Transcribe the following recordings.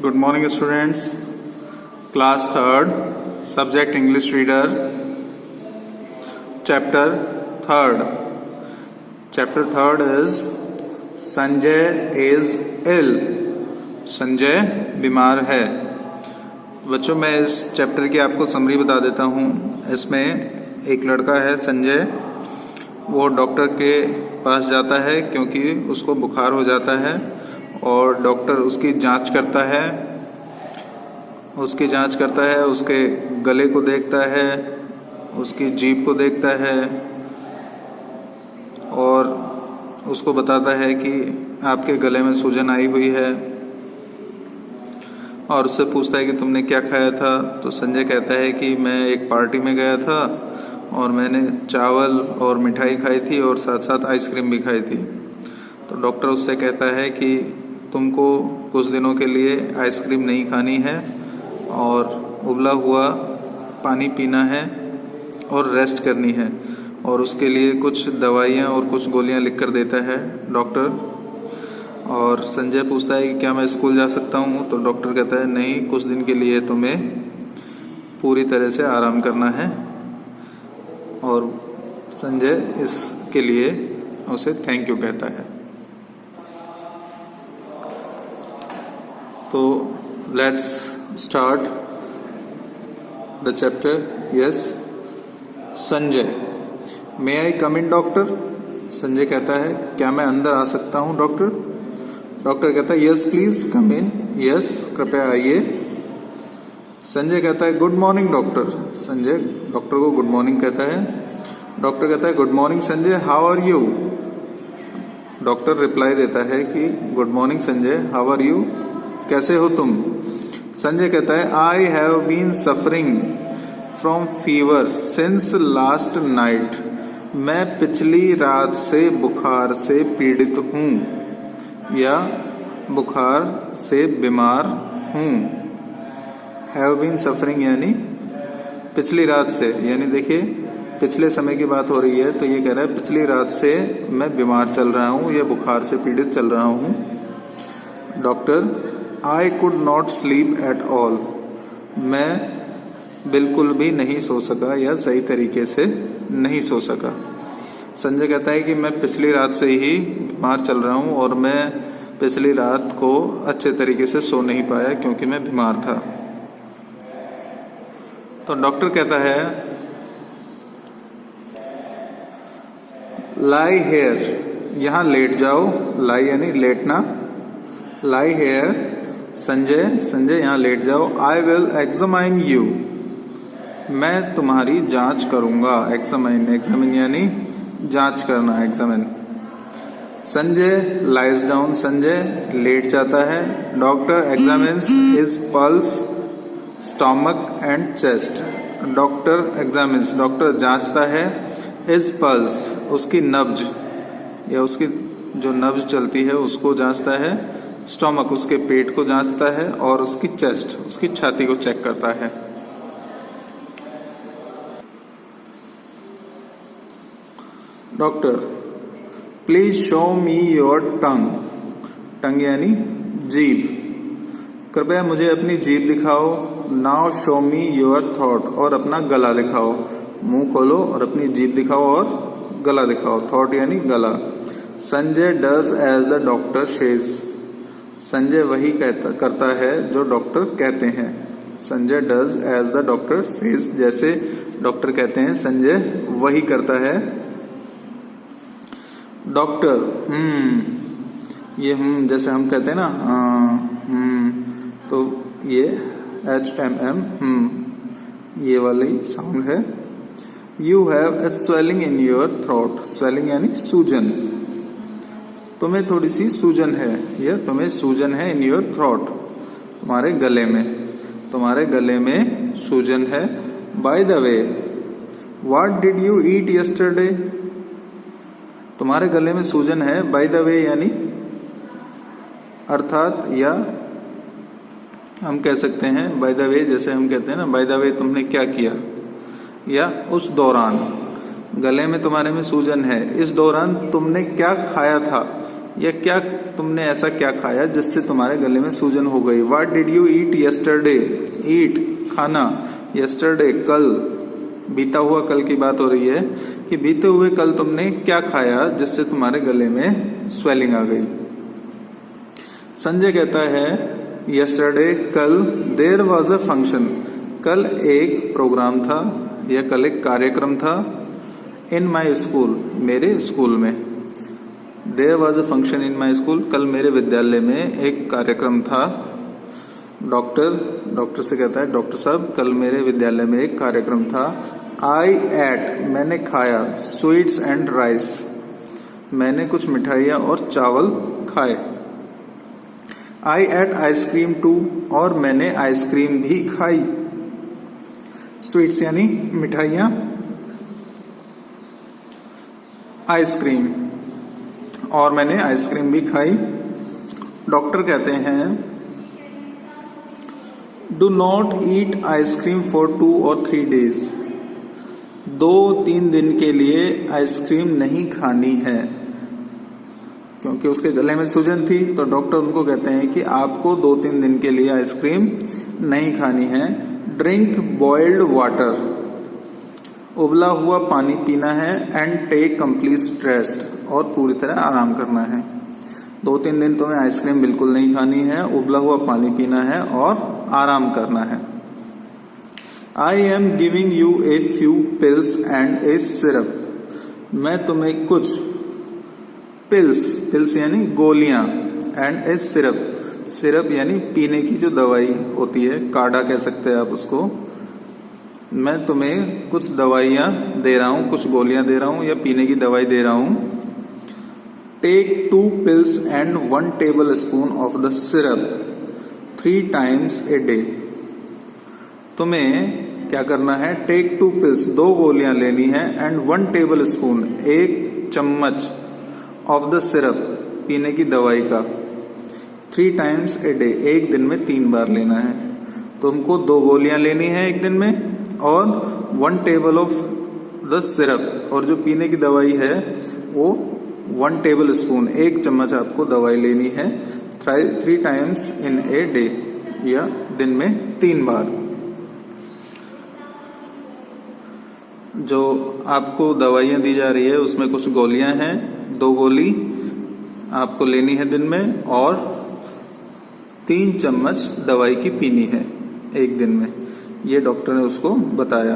Good morning, students. Class 3rd, subject English reader, chapter 3rd. Chapter 3rd is Sanjay is ill. Sanjay बीमार है. बच्चों, मैं इस chapter की आपको समरी बता देता हूँ. इसमें एक लड़का है संजय, वो डॉक्टर के पास जाता है क्योंकि उसको बुखार हो जाता है और डॉक्टर उसकी जांच करता है. उसके गले को देखता है, उसकी जीभ को देखता है और उसको बताता है कि आपके गले में सूजन आई हुई है और उससे पूछता है कि तुमने क्या खाया था. तो संजय कहता है कि मैं एक पार्टी में गया था और मैंने चावल और मिठाई खाई थी और साथ साथ आइसक्रीम भी खाई थी. तो डॉक्टर उससे कहता है कि तुमको कुछ दिनों के लिए आइसक्रीम नहीं खानी है और उबला हुआ पानी पीना है और रेस्ट करनी है, और उसके लिए कुछ दवाइयाँ और कुछ गोलियाँ लिख कर देता है डॉक्टर. और संजय पूछता है कि क्या मैं स्कूल जा सकता हूँ. तो डॉक्टर कहता है नहीं, कुछ दिन के लिए तुम्हें पूरी तरह से आराम करना है. और संजय इसके लिए उसे थैंक यू कहता है. तो let's start the chapter. Yes, Sanjay. May I come in doctor. Sanjay कहता है क्या मैं अंदर आ सकता हूँ डॉक्टर. डॉक्टर कहता है yes please come in. Yes, कृपया आइए. संजय कहता है good morning doctor. Sanjay doctor को गुड मॉर्निंग कहता है. डॉक्टर कहता है good morning Sanjay, how are you. Doctor reply देता है कि good morning Sanjay, how are you, कैसे हो तुम. संजय कहता है I have been suffering from fever since last night. मैं पिछली रात से बुखार से पीड़ित हूँ या बुखार से बीमार हूँ. हैव बीन सफरिंग यानी पिछली रात से, यानी देखिए पिछले समय की बात हो रही है, तो ये कह रहा है पिछली रात से मैं बीमार चल रहा हूँ या बुखार से पीड़ित चल रहा हूँ. Doctor I could not sleep at all. मैं बिल्कुल भी नहीं सो सका या सही तरीके से नहीं सो सका. संजय कहता है कि मैं पिछली रात से ही बीमार चल रहा हूँ और मैं पिछली रात को अच्छे तरीके से सो नहीं पाया क्योंकि मैं बीमार था. तो डॉक्टर कहता है लाई हेयर, यहाँ लेट जाओ. लाई यानी लेटना. लाई हेयर संजय यहाँ लेट जाओ. I will examine you. मैं तुम्हारी जांच करूंगा. एग्जामिन यानी जांच करना, examine. Sanjay lies down. Sanjay लेट जाता है. Doctor examines his pulse, stomach and chest. Doctor examines, doctor जांचता है. हिज पल्स, उसकी नब्ज या उसकी जो नब्ज चलती है उसको जांचता है. स्टमक, उसके पेट को जांचता है. और उसकी चेस्ट, उसकी छाती को चेक करता है. Doctor please show me your tongue. Tongue यानी जीभ. कृपया मुझे अपनी जीभ दिखाओ. Now show me your throat. और अपना गला दिखाओ. मुंह खोलो और अपनी जीभ दिखाओ और गला दिखाओ. थ्रोट यानी गला. Sanjay does as the doctor says. Sanjay वही करता है जो डॉक्टर कहते हैं. Sanjay does as the doctor says, जैसे डॉक्टर कहते हैं संजय वही करता है. डॉक्टर ये जैसे हम कहते हैं ना तो ये HMM ये वाली साउंड है. You have a swelling in your throat. Swelling यानी सूजन. तुम्हें थोड़ी सी सूजन है या तुम्हें सूजन है. इन योर थ्रोट, तुम्हारे गले में. तुम्हारे गले में सूजन है. By the way what did you eat yesterday. तुम्हारे गले में सूजन है. बाय द वे यानी अर्थात, या हम कह सकते हैं बाय द वे, जैसे हम कहते हैं ना बाय द वे तुमने क्या किया, या उस दौरान. गले में तुम्हारे में सूजन है, इस दौरान तुमने क्या खाया था. या क्या तुमने ऐसा क्या खाया जिससे तुम्हारे गले में सूजन हो गई। What did you eat yesterday, eat खाना, यस्टरडे कल, बीता हुआ कल की बात हो रही है कि बीते हुए कल तुमने क्या खाया जिससे तुम्हारे गले में स्वेलिंग आ गई। संजय कहता है यस्टरडे कल देयर वाज अ फंक्शन, कल एक प्रोग्राम था या कल एक कार्यक्रम था। इन माई स्कूल, मेरे स्कूल में। There was a function in my school, कल मेरे विद्यालय में एक कार्यक्रम था। डॉक्टर से कहता है डॉक्टर साहब कल मेरे विद्यालय में एक कार्यक्रम था। आई एट, मैंने खाया, स्वीट्स एंड राइस, मैंने कुछ मिठाइयाँ और चावल खाए। आई एट आइसक्रीम टू, और मैंने आइसक्रीम भी खाई। स्वीट्स यानी मिठाइयाँ, आइसक्रीम, और मैंने आइसक्रीम भी खाई। डॉक्टर कहते हैं do not eat ice cream for 2 or 3 days, 2-3 दिन के लिए आइसक्रीम नहीं खानी है। क्योंकि उसके गले में सूजन थी तो डॉक्टर उनको कहते हैं कि आपको 2-3 दिन के लिए आइसक्रीम नहीं खानी है। ड्रिंक बॉइल्ड वाटर, उबला हुआ पानी पीना है। एंड टेक कंप्लीट रेस्ट, और पूरी तरह आराम करना है। 2-3 दिन तुम्हें आइसक्रीम बिल्कुल नहीं खानी है, उबला हुआ पानी पीना है और आराम करना है। I am giving U a few pills and A syrup, मैं तुम्हें कुछ पिल्स यानी गोलियां, एंड ए सिरप, सिरप यानी पीने की जो दवाई होती है, काढ़ा कह सकते हैं आप उसको। मैं तुम्हें कुछ दवाइयां दे रहा हूं, कुछ गोलियां दे रहा हूं या पीने की दवाई दे रहा हूं। Take 2 pills and 1 tablespoon of the syrup 3 times a day, तुम्हें क्या करना है। टेक 2 pills, 2 गोलियां लेनी है। एंड 1 tablespoon, 1 चम्मच, ऑफ द सिरप, पीने की दवाई का। 3 times a day, एक दिन में 3 बार लेना है। तुमको 2 गोलियां लेनी है एक दिन में, और 1 table ऑफ द सिरप, और जो पीने की दवाई है वो 1 tablespoon, 1 चम्मच आपको दवाई लेनी है। 3 times in a day, या दिन में 3 बार। जो आपको दवाइयां दी जा रही है उसमें कुछ गोलियां हैं, 2 गोली आपको लेनी है दिन में, और 3 चम्मच दवाई की पीनी है एक दिन में। ये डॉक्टर ने उसको बताया।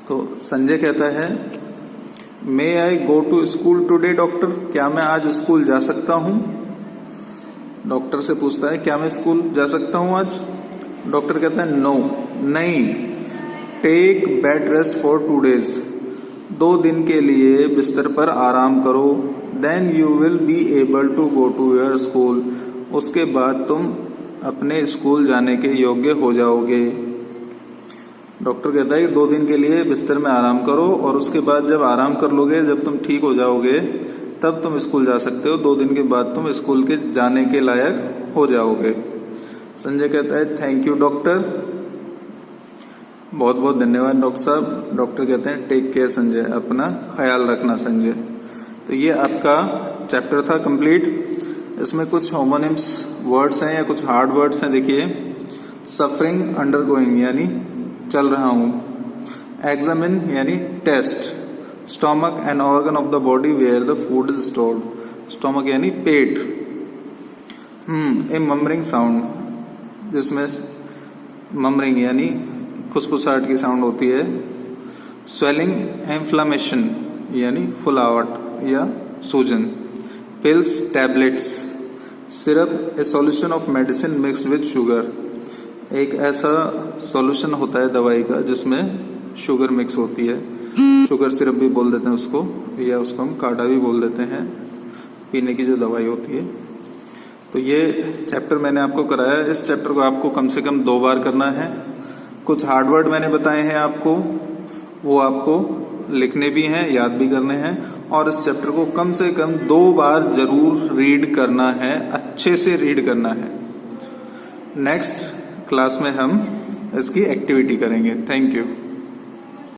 तो संजय कहता है may I go to school today doctor, क्या मैं आज स्कूल जा सकता हूं। डॉक्टर से पूछता है क्या मैं स्कूल जा सकता हूं आज। डॉक्टर कहता है नो, नहीं। Take bed rest for 2 days, 2 दिन के लिए बिस्तर पर आराम करो। Then you will be able to go to your school, उसके बाद तुम अपने स्कूल जाने के योग्य हो जाओगे। डॉक्टर कहता है 2 दिन के लिए बिस्तर में आराम करो, और उसके बाद जब आराम कर लोगे, जब तुम ठीक हो जाओगे, तब तुम स्कूल जा सकते हो। 2 दिन के बाद तुम स्कूल के जाने के लायक हो जाओगे। संजय कहता है थैंक यू डॉक्टर, बहुत बहुत धन्यवाद डॉक्टर साहब। डॉक्टर कहते हैं टेक केयर संजय, अपना ख्याल रखना संजय। तो ये आपका चैप्टर था कंप्लीट। इसमें कुछ होमोनिम्स वर्ड्स हैं या कुछ हार्ड वर्ड्स हैं। देखिए सफरिंग, अंडरगोइंग यानी चल रहा हूं। एग्जामिन यानी test. Stomach an organ of the body where the food is stored, stomach यानी पेट। ए ममरिंग साउंड, जिसमें ममरिंग यानी खुसखुसाहट की साउंड होती है। स्वेलिंग, इन्फ्लामेशन यानी फुलावट या सूजन। Pills, tablets. Syrup, A solution of medicine mixed with sugar, एक ऐसा सॉल्यूशन होता है दवाई का जिसमें शुगर मिक्स होती है। शुगर सिरप भी बोल देते हैं उसको, या उसको हम काढ़ा भी बोल देते हैं, पीने की जो दवाई होती है। तो ये चैप्टर मैंने आपको कराया। इस चैप्टर को आपको कम से कम 2 बार करना है। कुछ हार्ड वर्ड मैंने बताए हैं आपको, वो आपको लिखने भी हैं, याद भी करने हैं, और इस चैप्टर को कम से कम 2 बार जरूर रीड करना है, अच्छे से रीड करना है। नेक्स्ट क्लास में हम इसकी एक्टिविटी करेंगे। Thank you.